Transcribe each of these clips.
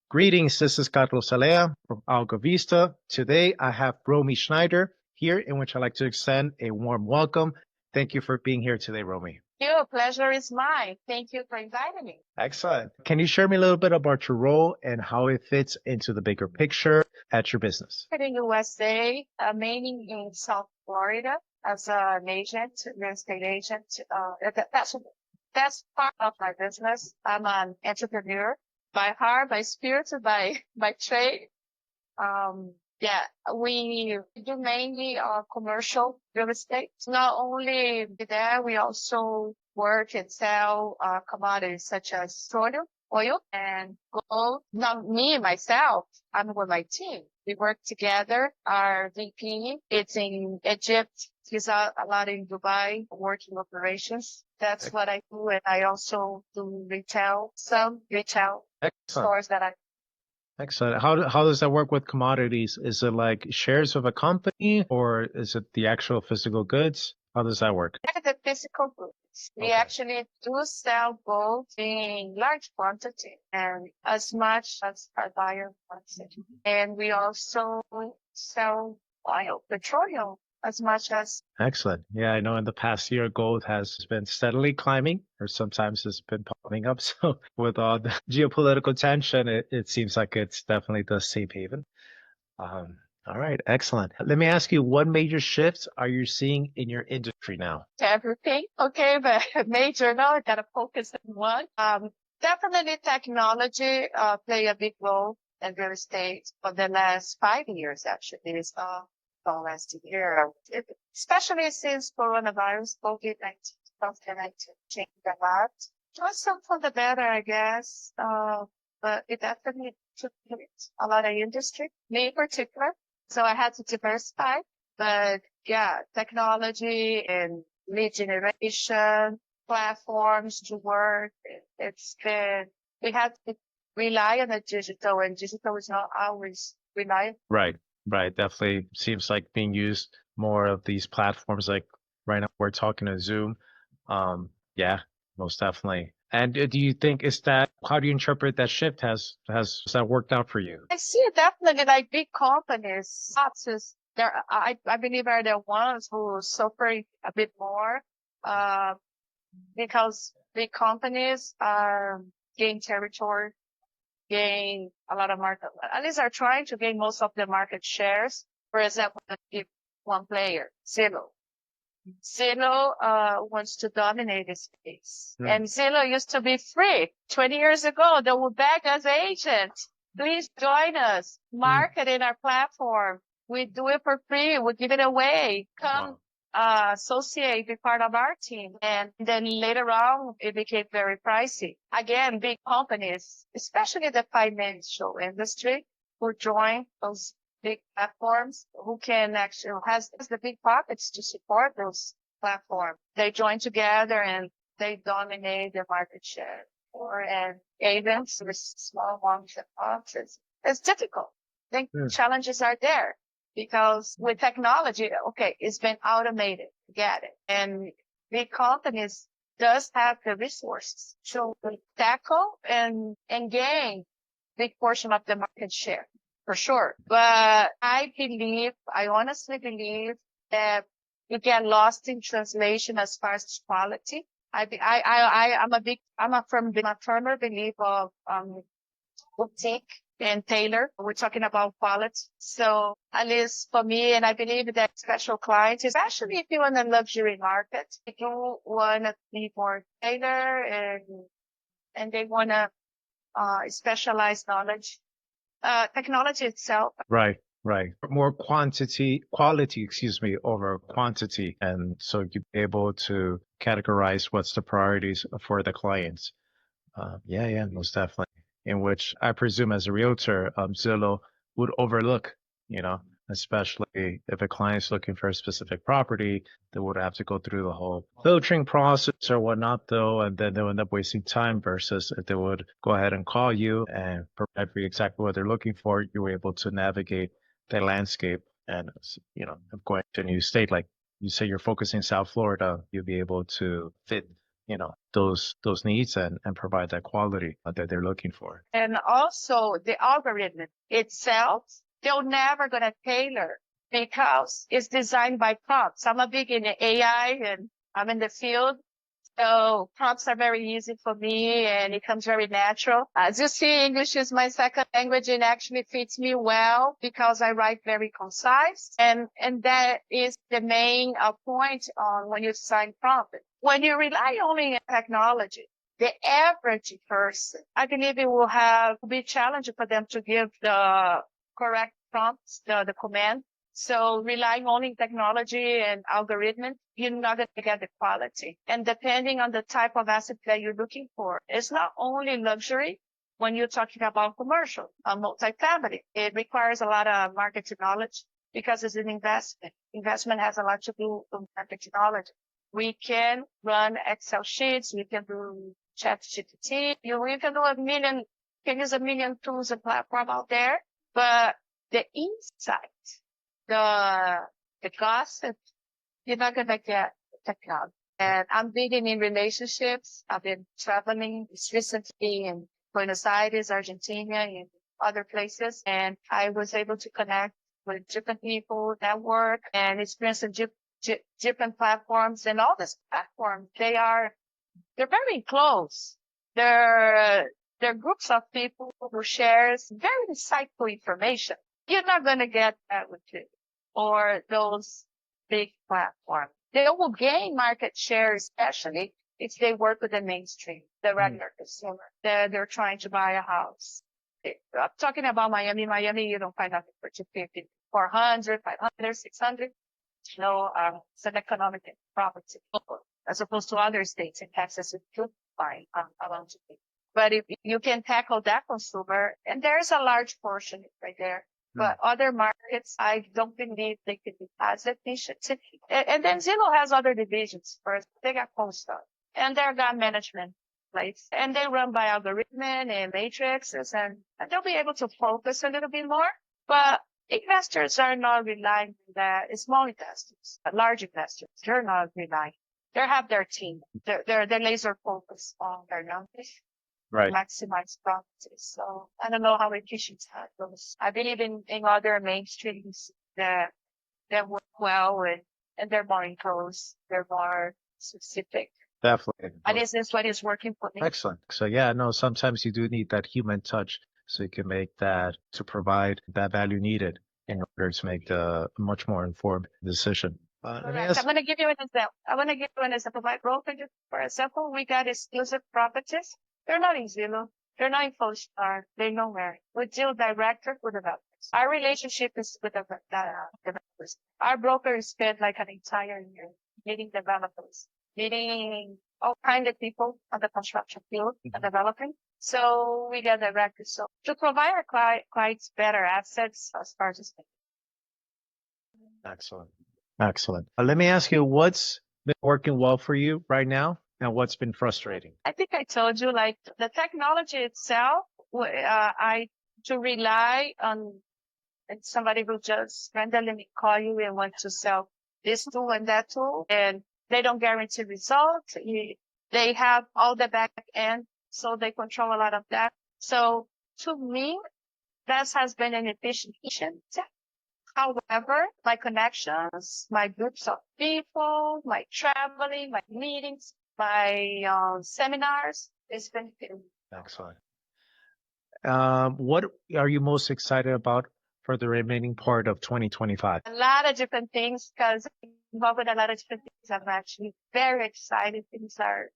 Greetings, this is Carlos Alea from Alga Vista. Today I have Romy Schneider here, in which I'd like to extend a warm welcome. Thank you for being here today, Romy. Your pleasure is mine. Thank you for inviting me. Excellent. Can you share me a little bit about your role and how it fits into the bigger picture at your business? In the USA, mainly in South Florida as an agent, real estate agent. That's part of my business. I'm an entrepreneur by heart, by spirit, by trade. Yeah, we do mainly commercial real estate. Not only there, we also work and sell commodities such as petroleum, oil, and gold. Not me, myself, I'm with my team. We work together. Our VP is in Egypt. He's a lot in Dubai working operations. That's what I do. And I also do retail, some retail stores that I Excellent. How does that work with commodities? Is it like shares of a company or is it the actual physical goods? How does that work? the physical goods. We Okay. actually do sell gold in large quantity and as much as our buyer wants it. And we also sell oil, petroleum, as much as. Excellent. Yeah, I know in the past year, gold has been steadily climbing, or sometimes it's been popping up. So with all the geopolitical tension, it seems like it's definitely the safe haven. All right, excellent. Let me ask you, what major shifts are you seeing in your industry now? Everything. Okay, but major, no, I gotta focus on one. Definitely technology, play a big role in real estate for the last 5 years, actually. It's, the last year, especially since coronavirus, COVID-19 changed a lot. Not some for the better, I guess. But it definitely took a lot of industry, me in particular. So I had to diversify. But yeah, technology and lead generation, platforms to work. We had to rely on the digital, and digital is not always reliable. Right. Definitely seems like being used more of these platforms. Like right now, we're talking to Zoom. Yeah, most definitely. And do you think how do you interpret that shift? Has that worked out for you? I see it definitely like big companies. I believe are the ones who suffer a bit more, because big companies are gain territory, gain a lot of market, at least are trying to gain most of the market shares. For example, if one player, Zillow. Zillow wants to dominate the space. And Zillow used to be free 20 years ago. They would beg us agents, please join us, market in our platform. We do it for free. We give it away. Come associate, be part of our team. And then later on, it became very pricey. Again, big companies, especially the financial industry, who join those big platforms, who can actually has the big pockets to support those platforms. They join together and they dominate the market share. And agents with small ones and boxes. It's difficult. I think challenges are there because with technology, okay, it's been automated. Get it. And big companies does have the resources to tackle and gain big portion of the market share. For sure. But I honestly believe that you get lost in translation as far as quality. I'm a firmer believer of, boutique and tailor. We're talking about quality. So at least for me, and I believe that special clients, especially if you're in the luxury market, if you want to be more tailor and they want to, specialized knowledge. Technology itself. Right. More quality, over quantity. And so you're able to categorize what's the priorities for the clients. Yeah, most definitely. In which I presume as a realtor, Zillow would overlook, especially if a client's looking for a specific property, they would have to go through the whole filtering process or whatnot, though, and then they'll end up wasting time versus if they would go ahead and call you and provide for you exactly what they're looking for, you're able to navigate the landscape and, of going to a new state. Like you say, you're focusing South Florida, you'll be able to fit those needs and provide that quality that they're looking for. And also the algorithm itself, they're never going to tailor because it's designed by prompts. I'm a big in AI and I'm in the field. So prompts are very easy for me and it comes very natural. As you see, English is my second language and actually fits me well because I write very concise. And that is the main point on when you design prompt. When you rely only on technology, the average person, I believe it will be challenging for them to give the correct prompts, the command. So relying only on technology and algorithm, you're not going to get the quality. And depending on the type of asset that you're looking for, it's not only luxury when you're talking about commercial, multifamily. It requires a lot of market knowledge because it's an investment. Investment has a lot to do with market knowledge. We can run Excel sheets. We can do ChatGPT. You can use a million tools and platform out there, but the insight, the gossip, you're not going to get technology. And I'm big in relationships. I've been traveling recently in Buenos Aires, Argentina, and other places. And I was able to connect with different people, network, and experience different platforms. And all these platforms, they're very close. They're groups of people who shares very insightful information. You're not going to get that with it or those big platforms. They will gain market share, especially if they work with the mainstream, the regular consumer. They're trying to buy a house. I'm talking about Miami. Miami, you don't find nothing for 250, 400, 500, 600. No, it's an economic property as opposed to other states in Texas. You could find around 250. But if you can tackle that consumer, and there's a large portion right there. But other markets, I don't believe they could be as efficient. And then Zillow has other divisions. First, they got CoStar, and they've got management place, and they run by algorithm and matrices, and they'll be able to focus a little bit more. But investors are not relying on that. Small investors, large investors, they're not relying. They have their team. They're laser focused on their numbers. Right. Maximize profits. So I don't know how efficient that goes. I believe in other mainstreams that work well and they're more enclosed. They're more specific. Definitely. And this is what is working for me. Excellent. So yeah, no, sometimes you do need that human touch so you can make that to provide that value needed in order to make the much more informed decision. I'm going to give you an example. My brokerage, for example, we got exclusive properties. They're not in Zillow. They're not in CoStar. They're nowhere. We deal directly with developers. Our relationship is with the developers. Our brokers spend like an entire year meeting developers, meeting all kinds of people on the construction field and developing. So we get directly. So to provide our clients better assets as far as Excellent. Excellent. Let me ask you, what's been working well for you right now and what's been frustrating? I think I told you, like the technology itself, to rely on somebody who just randomly call you and want to sell this tool and that tool, and they don't guarantee results. They have all the back end, so they control a lot of that. So to me, that has been an efficient. However, my connections, my groups of people, my traveling, my meetings, my seminars, it's been good. Excellent. What are you most excited about for the remaining part of 2025? A lot of different things, because I'm involved with a lot of different things. I'm actually very excited. Things are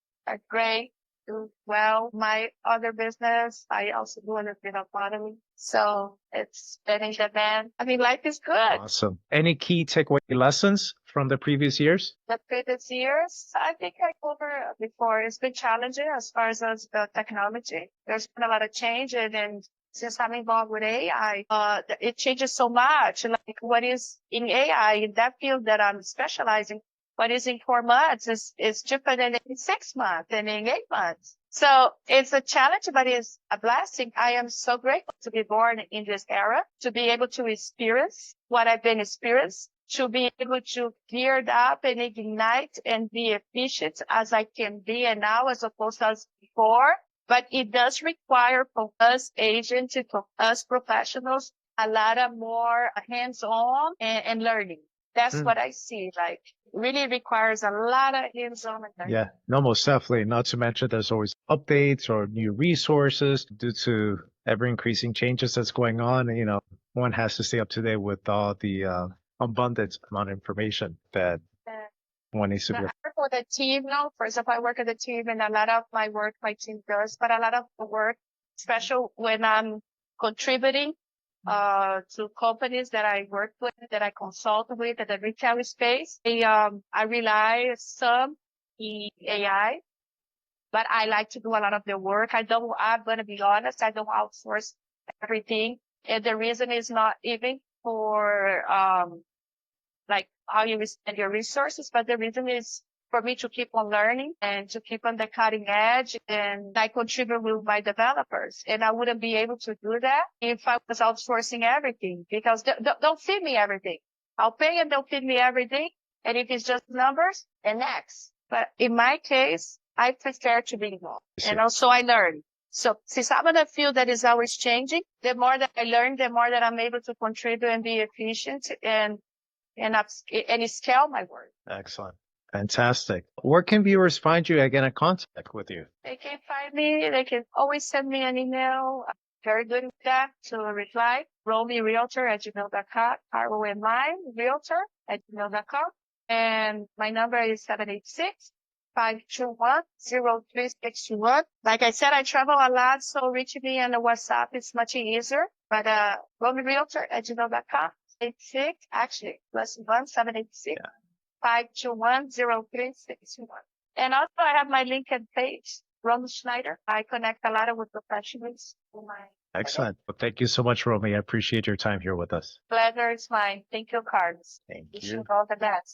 great. Do well. My other business, I also do a little bit of modeling. So it's been in demand. I mean, life is good. Awesome. Any key takeaway lessons from the previous years? The previous years, I think I covered before. It's been challenging as far as the technology. There's been a lot of change, and then since I'm involved with AI, it changes so much. Like what is in AI in that field that I'm specializing, what is in 4 months is different than in 6 months and in 8 months. So it's a challenge, but it's a blessing. I am so grateful to be born in this era, to be able to experience what I've been experienced, to be able to gear up and ignite and be efficient as I can be and now as opposed to as before. But it does require from us agents, from us professionals, a lot of more hands-on and learning. That's what I see. Like, really requires a lot of hands-on and learning. Yeah, no, most definitely. Not to mention there's always updates or new resources due to ever increasing changes that's going on. You know, one has to stay up to date with all the abundant amount of information that one needs to I be. work with a team now. For example, I work with a team and a lot of my work my team does, but a lot of the work, especially when I'm contributing to companies that I work with, that I consult with at the retail space. I rely some in AI, but I like to do a lot of the work. I'm going to be honest, I don't outsource everything. And the reason is not even for, like how you spend your resources, but the reason is for me to keep on learning and to keep on the cutting edge, and I contribute with my developers. And I wouldn't be able to do that if I was outsourcing everything, because don't feed me everything. I'll pay and they'll feed me everything. And if it's just numbers, then next. But in my case, I prefer to be involved. And also I learn. So since I'm in a field that is always changing, the more that I learn, the more that I'm able to contribute and be efficient and scale my work. Excellent. Fantastic. Where can viewers find you again in contact with you? They can find me. They can always send me an email. I'm very good with that to reply. RomyRealtor@gmail.com. ROMY Realtor@gmail.com. And my number is 786-521-0361. Like I said, I travel a lot, so reaching me on the WhatsApp is much easier. But RomyRealtor@gmail.com. 86, actually, +1 786-521-0361. And also I have my LinkedIn page, Romy Schneider. I connect a lot with professionals. Excellent. Well, thank you so much, Romy. I appreciate your time here with us. Pleasure is mine. Thank you, Carlos. Thank Wish you. you all the best.